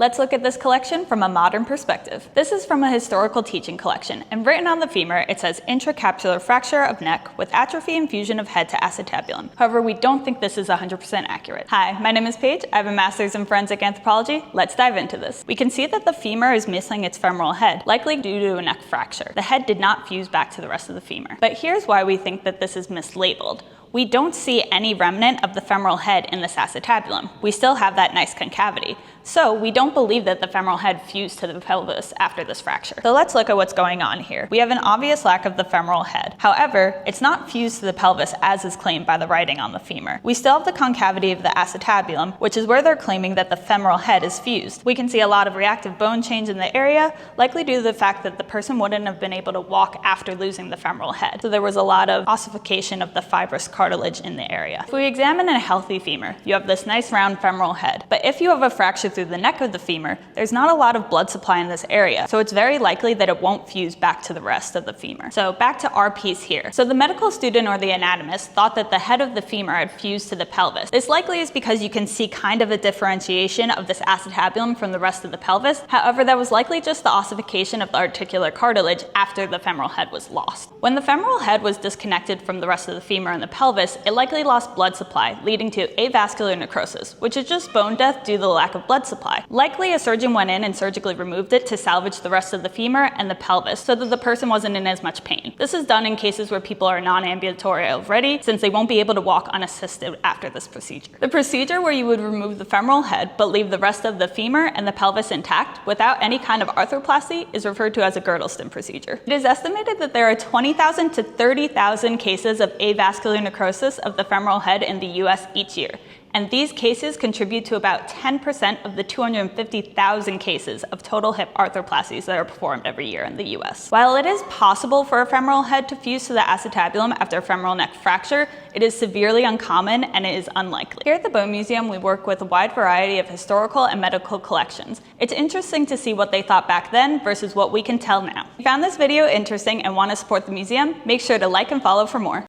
Let's look at this collection from a modern perspective. This is from a historical teaching collection, and written on the femur it says intracapsular fracture of neck with atrophy and fusion of head to acetabulum. However, we don't think this is 100% accurate. Hi, my name is Paige. I have a master's in forensic anthropology. Let's dive into this. We can see that the femur is missing its femoral head, likely due to a neck fracture. The head did not fuse back to the rest of the femur. But here's why we think that this is mislabeled. We don't see any remnant of the femoral head in this acetabulum. We still have that nice concavity. So we don't believe that the femoral head fused to the pelvis after this fracture. So let's look at what's going on here. We have an obvious lack of the femoral head. However, it's not fused to the pelvis as is claimed by the writing on the femur. We still have the concavity of the acetabulum, which is where they're claiming that the femoral head is fused. We can see a lot of reactive bone change in the area, likely due to the fact that the person wouldn't have been able to walk after losing the femoral head. So there was a lot of ossification of the fibrous cartilage in the area. If we examine a healthy femur, you have this nice round femoral head. But if you have a fracture through the neck of the femur, there's not a lot of blood supply in this area, so it's very likely that it won't fuse back to the rest of the femur. So back to our piece here. So the medical student or the anatomist thought that the head of the femur had fused to the pelvis. This likely is because you can see kind of a differentiation of this acetabulum from the rest of the pelvis. However, that was likely just the ossification of the articular cartilage after the femoral head was lost. When the femoral head was disconnected from the rest of the femur and the pelvis, it likely lost blood supply, leading to avascular necrosis, which is just bone death due to the lack of blood supply. Likely a surgeon went in and surgically removed it to salvage the rest of the femur and the pelvis so that the person wasn't in as much pain. This is done in cases where people are non-ambulatory already, since they won't be able to walk unassisted after this procedure. The procedure where you would remove the femoral head but leave the rest of the femur and the pelvis intact without any kind of arthroplasty is referred to as a Girdleston procedure. It is estimated that there are 20,000 to 30,000 cases of avascular necrosis of the femoral head in the US each year. And these cases contribute to about 10% of the 250,000 cases of total hip arthroplasties that are performed every year in the US. While it is possible for a femoral head to fuse to the acetabulum after a femoral neck fracture, it is severely uncommon and it is unlikely. Here at the Bone Museum, we work with a wide variety of historical and medical collections. It's interesting to see what they thought back then versus what we can tell now. If you found this video interesting and want to support the museum, make sure to like and follow for more.